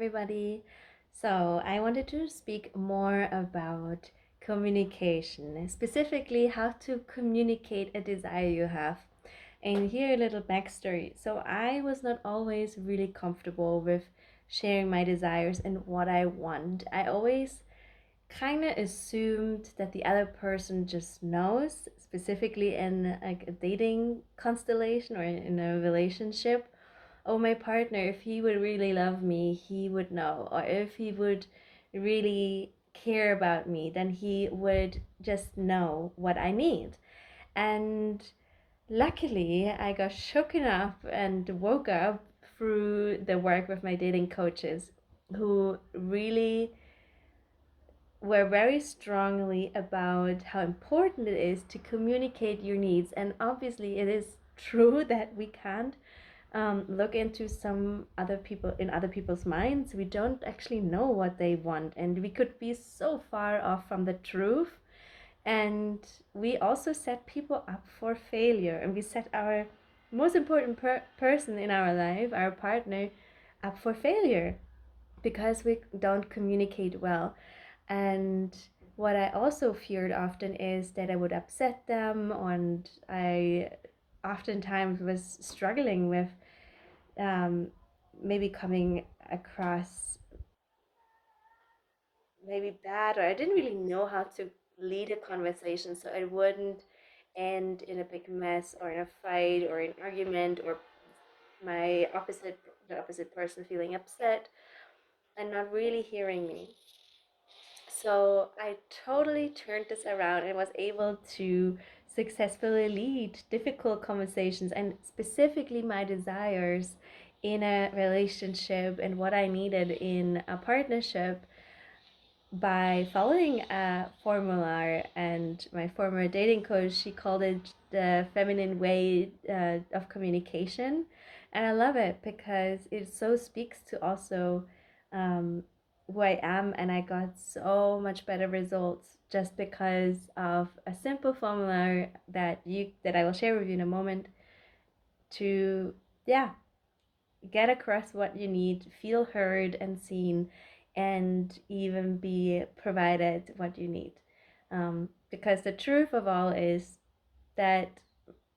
everybody. So, I wanted to speak more about communication, specifically how to communicate a desire you have. And here a little backstory. So, I was not always really comfortable with sharing my desires and what I want. I always kind of assumed that the other person just knows, specifically in like a dating constellation or in a relationship. Oh, my partner, if he would really love me, he would know. Or if he would really care about me, then he would just know what I need. And luckily, I got shaken up and woke up through the work with my dating coaches who really were very strongly about how important it is to communicate your needs. And obviously, it is true that we can't look into some other people in other people's minds. We don't actually know what they want, and we could be so far off from the truth. And we also set people up for failure, and we set our most important person in our life, our partner, up for failure because we don't communicate well. And what I also feared often is that I would upset them, and I oftentimes was struggling with um, maybe coming across maybe bad, or I didn't really know how to lead a conversation so it wouldn't end in a big mess or in a fight or an argument or my opposite the opposite person feeling upset and not really hearing me. So I totally turned this around and was able to successfully lead difficult conversations and specifically my desires in a relationship and what I needed in a partnership by following a formula. And my former dating coach, she called it the feminine way of communication. And I love it because it so speaks to also um, who I am, and I got so much better results just because of a simple formula that I will share with you in a moment to yeah get across what you need, feel heard and seen, and even be provided what you need. Because the truth of all is that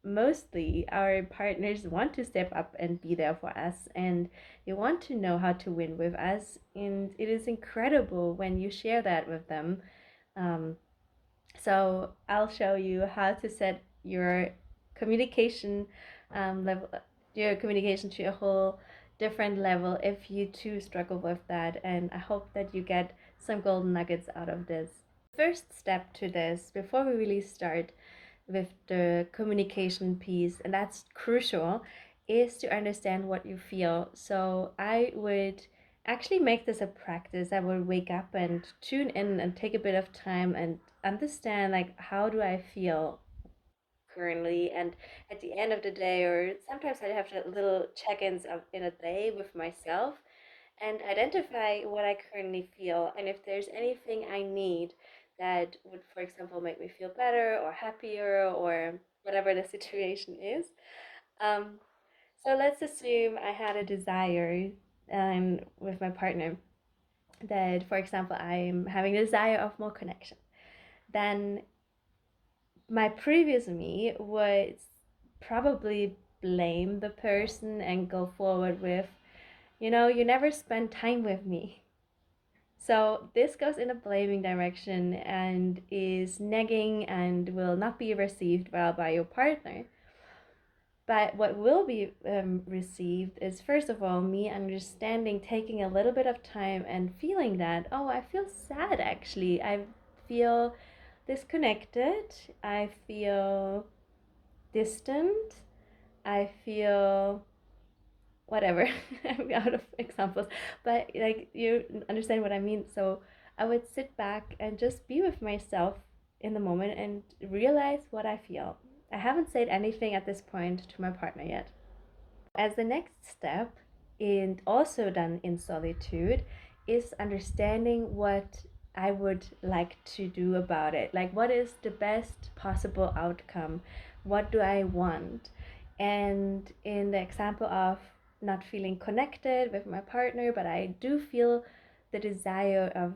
mostly our partners want to step up and be there for us, and they want to know how to win with us. And it is incredible when you share that with them. Um, so I'll show you how to set communication level, your communication to a whole different level if you too struggle with that. And I hope that you get some golden nuggets out of this. First step to this, before we really start with the communication piece, and that's crucial, is to understand what you feel. So I would actually make this a practice. I would wake up and tune in and take a bit of time and understand, like, how do I feel currently, and at the end of the day, or sometimes I have little check-ins in a day with myself and identify what I currently feel and if there's anything I need that would, for example, make me feel better or happier or whatever the situation is. Um, so let's assume I had a desire with my partner that, for example, I'm having a desire of more connection. Then my previous me would probably blame the person and go forward with, you never spend time with me. So this goes in a blaming direction and is nagging and will not be received well by your partner. But what will be received is, first of all, me understanding, taking a little bit of time and feeling that, oh, I feel sad actually. I feel disconnected. I feel distant. I feel whatever. I'm out of examples, but like you understand what I mean. So I would sit back and just be with myself in the moment and realize what I feel. I haven't said anything at this point to my partner yet. As the next step, and also done in solitude, is understanding what I would like to do about it. Like, what is the best possible outcome? What do I want? And in the example of not feeling connected with my partner, but I do feel the desire of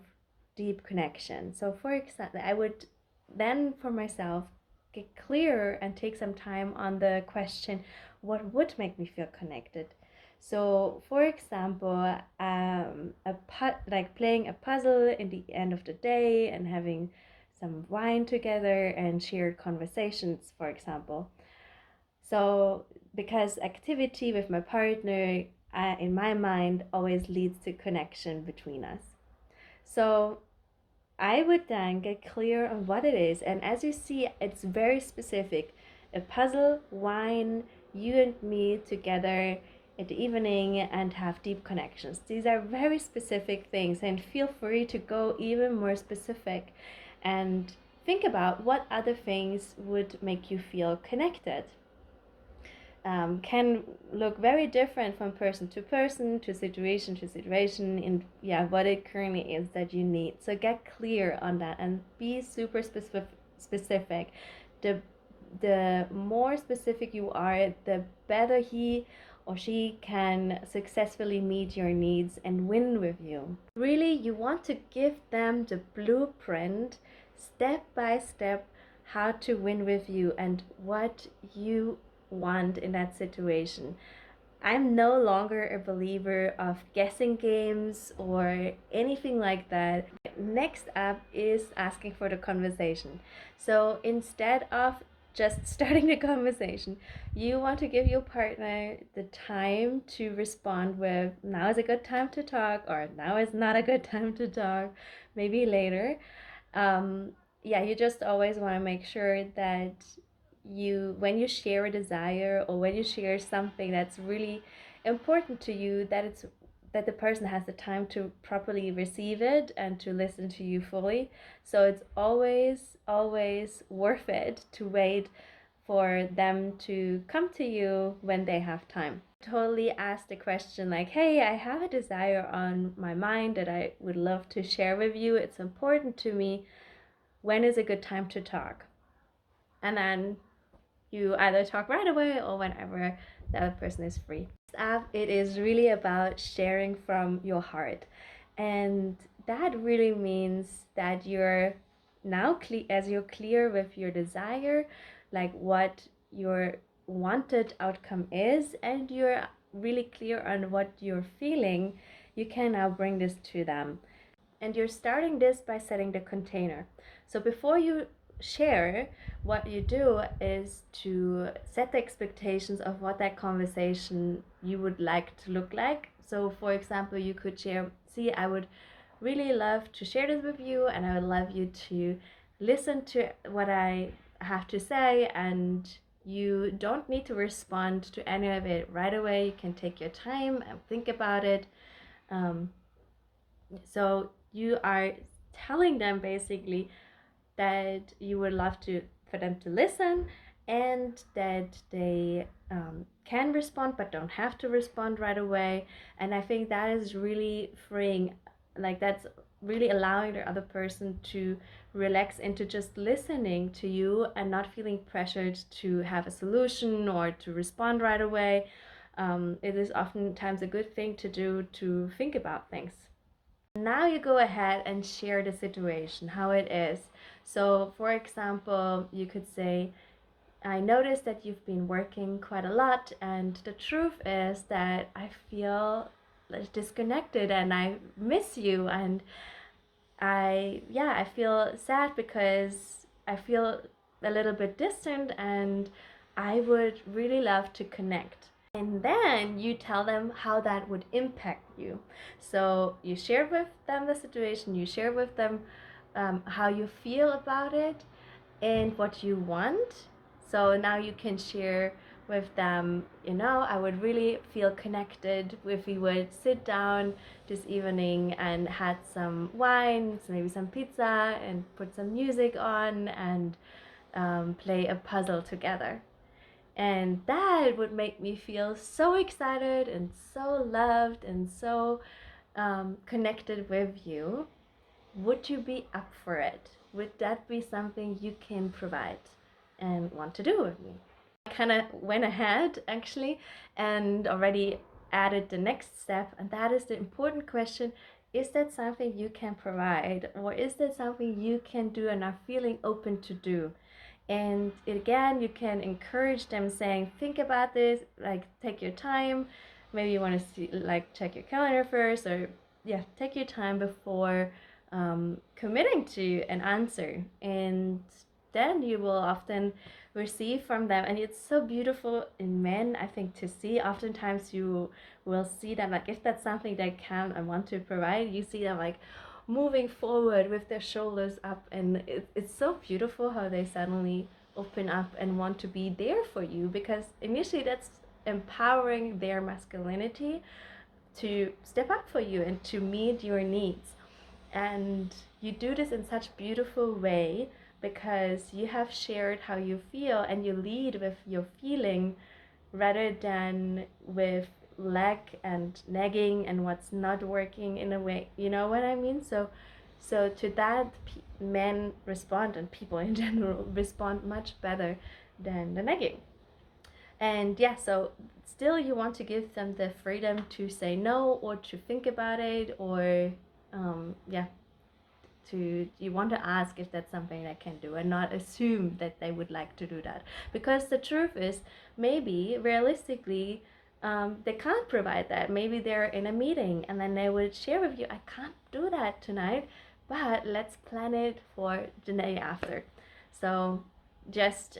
deep connection. So, for example, I would then for myself get clearer and take some time on the question, what would make me feel connected? So, for example, like playing a puzzle in the end of the day and having some wine together and shared conversations, for example. So, because activity with my partner, in my mind, always leads to connection between us. So, I would then get clear on what it is. And as you see, it's very specific. A puzzle, wine, you and me together in the evening and have deep connections. These are very specific things, and feel free to go even more specific and think about what other things would make you feel connected. Can look very different from person to person, to situation, in what it currently is that you need. So get clear on that and be super specific. The more specific you are, the better he or she can successfully meet your needs and win with you. Really, you want to give them the blueprint, step by step, how to win with you and what you want in that situation. I'm no longer a believer of guessing games or anything like that. Next up is asking for the conversation. So instead of just starting the conversation, you want to give your partner the time to respond with, now is a good time to talk, or now is not a good time to talk, maybe later. You just always want to make sure that when you share a desire or when you share something that's really important to you, that the person has the time to properly receive it and to listen to you fully. So it's always worth it to wait for them to come to you when they have time. Totally ask the question like, hey, I have a desire on my mind that I would love to share with you. It's important to me. When is a good time to talk? And then you either talk right away or whenever the other person is free. This app, it is really about sharing from your heart. And that really means that you're now as you're clear with your desire, like what your wanted outcome is, and you're really clear on what you're feeling, you can now bring this to them. And you're starting this by setting the container. So before you share, what you do is to set the expectations of what that conversation you would like to look like. So for example, you could share, see, I would really love to share this with you, and I would love you to listen to what I have to say, and you don't need to respond to any of it right away. You can take your time and think about it. So you are telling them basically that you would love for them to listen, and that they can respond but don't have to respond right away. And I think that is really freeing. Like, that's really allowing the other person to relax into just listening to you and not feeling pressured to have a solution or to respond right away. It is oftentimes a good thing to do, to think about things. Now you go ahead and share the situation, how it is. So, for example, you could say, I noticed that you've been working quite a lot, and the truth is that I feel disconnected and I miss you, and I feel sad because I feel a little bit distant, and I would really love to connect. And then you tell them how that would impact you. So you share with them the situation, you share with them how you feel about it and what you want. So now you can share with them, I would really feel connected if we would sit down this evening and had some wine, maybe some pizza, and put some music on and play a puzzle together. And that would make me feel so excited and so loved and so connected with you. Would you be up for it? Would that be something you can provide and want to do with me? I kind of went ahead actually and already added the next step, and that is the important question: is that something you can provide, or is that something you can do and are feeling open to do? And again, you can encourage them saying, think about this, like take your time. Maybe you want to see, like, check your calendar first, or yeah, take your time before committing to an answer. And then you will often receive from them. And it's so beautiful in men, I think, to see. Oftentimes you will see them, like, if that's something they can and want to provide, you see them like moving forward with their shoulders up, and it's so beautiful how they suddenly open up and want to be there for you, because initially that's empowering their masculinity to step up for you and to meet your needs. And you do this in such beautiful way because you have shared how you feel, and you lead with your feeling rather than with lack and nagging and what's not working, in a way, you know what I mean? So to that, men respond, and people in general respond much better than the nagging. And yeah, so still you want to give them the freedom to say no, or to think about it, or yeah, to, you want to ask if that's something they can do, and not assume that they would like to do that, because the truth is, maybe realistically, they can't provide that. Maybe they're in a meeting and then they would share with you, I can't do that tonight, but let's plan it for the day after. So just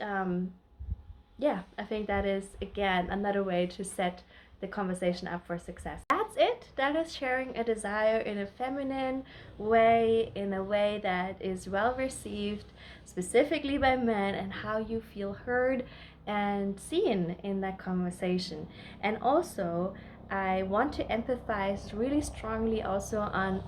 yeah, I think that is again another way to set the conversation up for success. That's it. That is sharing a desire in a feminine way, in a way that is well received, specifically by men, and how you feel heard and seen in that conversation. And also, I want to empathize really strongly also on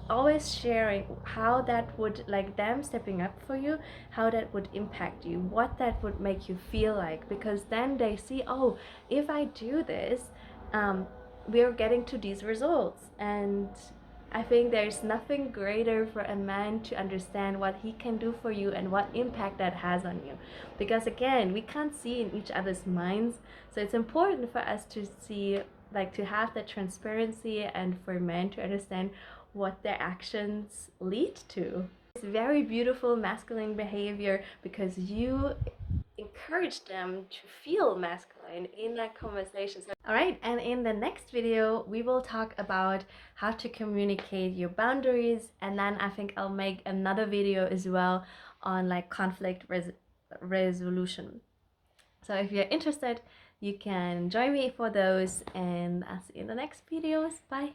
always sharing how that would, like, them stepping up for you, how that would impact you, what that would make you feel like, because then they see, oh, if I do this, we're getting to these results. And I think there's nothing greater for a man to understand what he can do for you and what impact that has on you, because again, we can't see in each other's minds. So it's important for us to see, like, to have that transparency, and for men to understand what their actions lead to. It's very beautiful masculine behavior, because you encourage them to feel masculine in that conversation. All right, and in the next video we will talk about how to communicate your boundaries, and then I think I'll make another video as well on, like, conflict resolution. So if you're interested, you can join me for those, and I'll see you in the next videos. Bye.